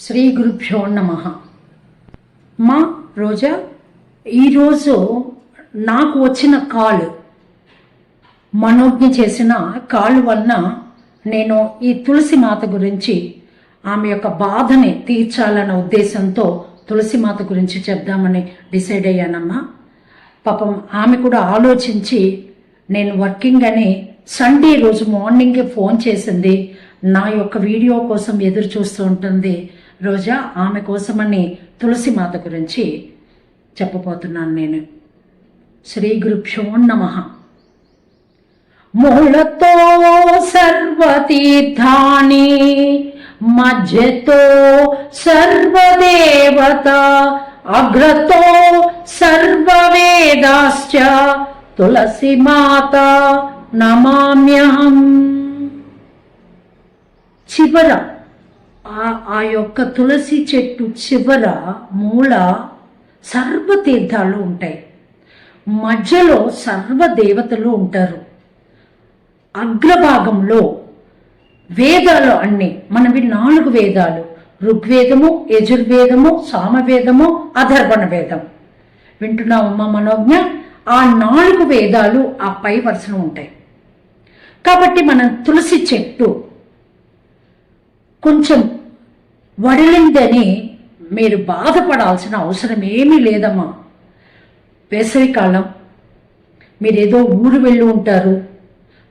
శ్రీ గురుభ్యో నమః. మా రోజా, ఈరోజు నాకు వచ్చిన కాల్, మనోజ్ఞ చేసిన కాల్ వలన నేను ఈ తులసి మాత గురించి, ఆమె యొక్క బాధని తీర్చాలన్న ఉద్దేశంతో తులసి మాత గురించి చెప్దామని డిసైడ్ అయ్యానమ్మా. పాపం ఆమె కూడా ఆలోచించి, నేను వర్కింగ్ అని సండే రోజు మార్నింగే ఫోన్ చేసింది. నా యొక్క వీడియో కోసం ఎదురు చూస్తూ ఉంటుంది రోజా. ఆమె కోసమని తులసి మాత గురించి చెప్పబోతున్నాను నేను. శ్రీ గురుభ్యో నమః. మూలతో సర్వతీర్థాని మధ్యతో సర్వదేవత అగ్రతో సర్వవేదాశ్చ తులసి మాత నమామ్యహం. చివర ఆ యొక్క తులసి చెట్టు చివర మూల సర్వతీర్థాలు ఉంటాయి, మధ్యలో సర్వదేవతలు ఉంటారు, అగ్రభాగంలో వేదాలు అన్ని మనవి 4 వేదాలు, ఋగ్వేదము, యజుర్వేదము, సామవేదము, అథర్వణ వేదం. వింటున్నావమ్మా మనోజ్ఞ? ఆ 4 వేదాలు ఆ పై వరుసన ఉంటాయి. కాబట్టి మనం తులసి చెట్టు కొంచెం వడిలిందని మీరు బాధపడాల్సిన అవసరం ఏమీ లేదమ్మా. వేసవికాలం, మీరేదో ఊరు వెళ్ళి ఉంటారు,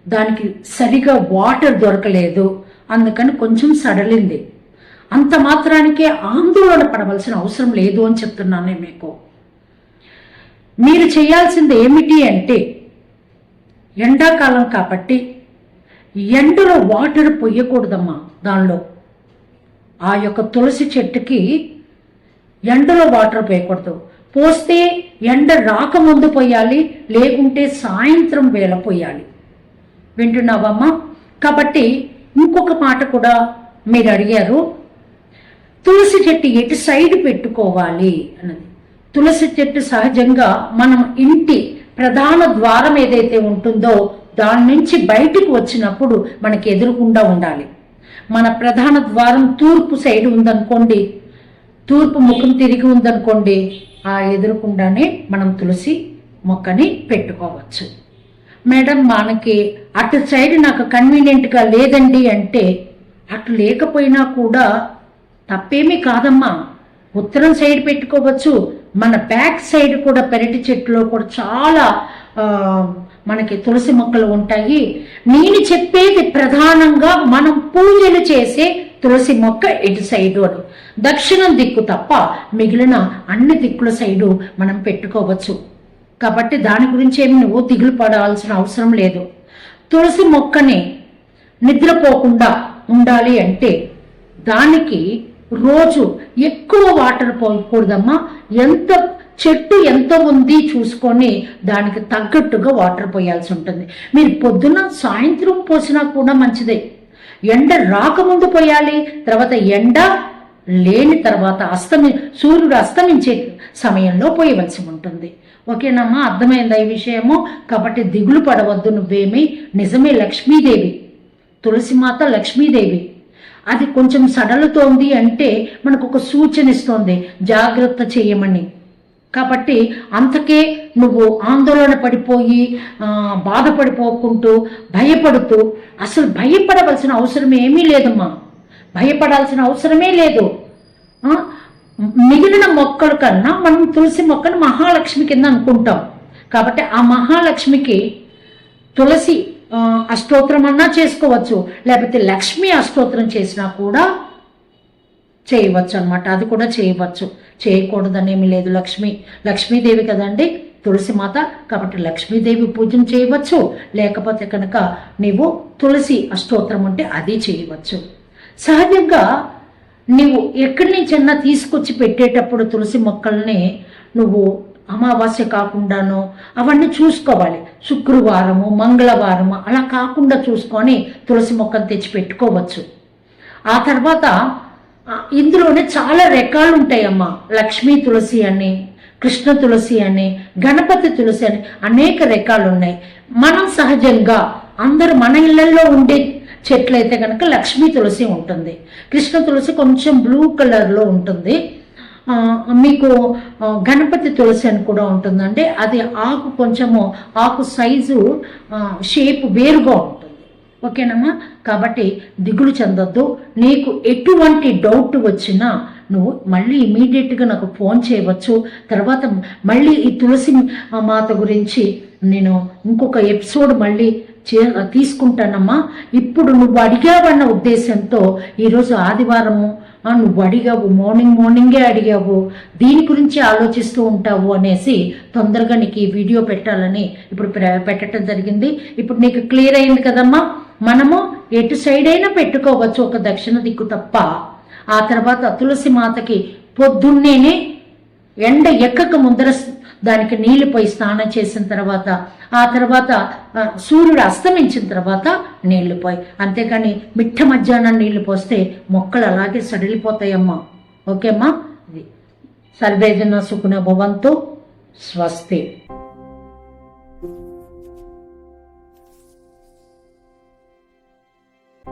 దానికి సరిగా వాటర్ దొరకలేదు, అందుకని కొంచెం సడలింది. అంత మాత్రానికే ఆందోళన పడవలసిన అవసరం లేదు అని చెప్తున్నాను మీకు. మీరు చేయాల్సింది ఏమిటి అంటే, ఎండాకాలం కాబట్టి ఎండలో వాటర్ పొయ్యకూడదమ్మా. దానిలో ఆ యొక్క తులసి చెట్టుకి ఎండలో వాటర్ పోయకూడదు. పోస్తే ఎండ రాకముందు పోయాలి, లేకుంటే సాయంత్రం వేళ పోయాలి. వింటున్నావమ్మా? కాబట్టి ఇంకొక మాట కూడా మీరు అడిగారు, తులసి చెట్టు ఎటు సైడ్ పెట్టుకోవాలి అన్నది. తులసి చెట్టు సహజంగా మనం ఇంటి ప్రధాన ద్వారం ఏదైతే ఉంటుందో దాని నుంచి బయటకు వచ్చినప్పుడు మనకి ఎదురుకుండా ఉండాలి. మన ప్రధాన ద్వారం తూర్పు సైడ్ ఉందనుకోండి, తూర్పు ముఖం తిరిగి ఉందనుకోండి, ఆ ఎదురుకుండానే మనం తులసి మొక్కని పెట్టుకోవచ్చు. మేడం, మనకి అటు సైడ్ నాకు కన్వీనియంట్గా లేదండి అంటే, అటు లేకపోయినా కూడా తప్పేమీ కాదమ్మా. ఉత్తరం సైడ్ పెట్టుకోవచ్చు. మన బ్యాక్ సైడ్ కూడా పెరటి చెట్టులో కూడా చాలా మనకి తులసి మొక్కలు ఉంటాయి. నేను చెప్పేది ప్రధానంగా మనం పూజలు చేసే తులసి మొక్క ఇటు సైడు అని, దక్షిణం దిక్కు తప్ప మిగిలిన అన్ని దిక్కుల సైడు మనం పెట్టుకోవచ్చు. కాబట్టి దాని గురించి ఏమి నువ్వు దిగులు పడాల్సిన అవసరం లేదు. తులసి మొక్కని నిద్రపోకుండా ఉండాలి అంటే దానికి రోజు ఎక్కువ వాటర్ పోయకూడదమ్మా. చెట్టు ఎంత ఉంది చూసుకొని దానికి తగ్గట్టుగా వాటర్ పోయాల్సి ఉంటుంది. మీరు పొద్దున సాయంత్రం పోసినా కూడా మంచిదే. ఎండ రాకముందు పోయాలి, తర్వాత ఎండ లేని తర్వాత సూర్యుడు అస్తమించే సమయంలో పోయవలసి ఉంటుంది. ఓకేనమ్మా? అర్థమైందా ఈ విషయము? కాబట్టి దిగులు పడవద్దు నువ్వేమి. నిజమే, లక్ష్మీదేవి, తులసిమాత లక్ష్మీదేవి. అది కొంచెం సడలుతోంది అంటే మనకు ఒక సూచన ఇస్తోంది, జాగ్రత్త చేయమని. కాబట్టి అంతకే నువ్వు ఆందోళన పడిపోయి బాధపడిపోకుంటూ భయపడుతూ, అసలు భయపడవలసిన అవసరం ఏమీ లేదమ్మా. భయపడాల్సిన అవసరమే లేదు. మిగిలిన మొక్కల కన్నా మనం తులసి మొక్కను మహాలక్ష్మి కింద అనుకుంటాం. కాబట్టి ఆ మహాలక్ష్మికి తులసి అష్టోత్తరం అన్నా చేసుకోవచ్చు, లేకపోతే లక్ష్మీ అష్టోత్తరం చేసినా కూడా చేయవచ్చు అనమాట. అది కూడా చేయవచ్చు, చేయకూడదనేమి లేదు. లక్ష్మీదేవి కదండి తులసి మాత, కాబట్టి లక్ష్మీదేవి పూజన చేయవచ్చు. లేకపోతే కనుక నీవు తులసి అష్టోత్తరం ఉంటే అది చేయవచ్చు. సహజంగా నీవు ఎక్కడి నుంచన్నా తీసుకొచ్చి పెట్టేటప్పుడు తులసి మొక్కల్ని నువ్వు అమావాస్య కాకుండాను అవన్నీ చూసుకోవాలి. శుక్రవారము, మంగళవారము అలా కాకుండా చూసుకొని తులసి మొక్కను తెచ్చి పెట్టుకోవచ్చు. ఆ తర్వాత ఇందులోనే చాలా రకాలు ఉంటాయమ్మా. లక్ష్మీ తులసి అని, కృష్ణ తులసి అని, గణపతి తులసి అని అనేక రకాలు ఉన్నాయి. మనం సహజంగా అందరూ మన ఇళ్లలో ఉండే చెట్లు అయితే కనుక లక్ష్మీ తులసి ఉంటుంది. కృష్ణ తులసి కొంచెం బ్లూ కలర్లో ఉంటుంది. మీకు గణపతి తులసి అని కూడా ఉంటుందండి. అది ఆకు కొంచెము ఆకు సైజు షేప్ వేరుగా ఉంటుంది. ఓకేనమ్మా, కాబట్టి దిగులు చెందొద్దు. నీకు ఎటువంటి డౌట్ వచ్చినా నువ్వు మళ్ళీ ఇమీడియట్గా నాకు ఫోన్ చేయవచ్చు. తర్వాత మళ్ళీ ఈ తులసి మాత గురించి నేను ఇంకొక ఎపిసోడ్ మళ్ళీ తీసుకుంటానమ్మా. ఇప్పుడు నువ్వు అడిగావన్న ఉద్దేశంతో ఈరోజు ఆదివారము నువ్వు అడిగావు, మార్నింగే అడిగావు, దీని గురించి ఆలోచిస్తూ ఉంటావు అనేసి తొందరగా నీకు ఈ వీడియో పెట్టాలని ఇప్పుడు పెట్టడం జరిగింది. ఇప్పుడు నీకు క్లియర్ అయింది కదమ్మా. మనము ఎటు సైడ్ అయినా పెట్టుకోవచ్చు, ఒక దక్షిణ దిక్కు తప్ప. ఆ తర్వాత తులసి మాతకి పొద్దున్నేనే ఎండ ఎక్కక ముందర దానికి నీళ్లు పోయి స్నానం చేసిన తర్వాత, ఆ తర్వాత సూర్యుడు అస్తమించిన తర్వాత నీళ్లు పోయి, అంతేకాని మిట్ట మధ్యాహ్నం నీళ్లు పోస్తే మొక్కలు అలాగే సడిలిపోతాయమ్మా. ఓకేమ్మా, ఇది సర్వేజన సుఖన భవంతు. స్వస్తి.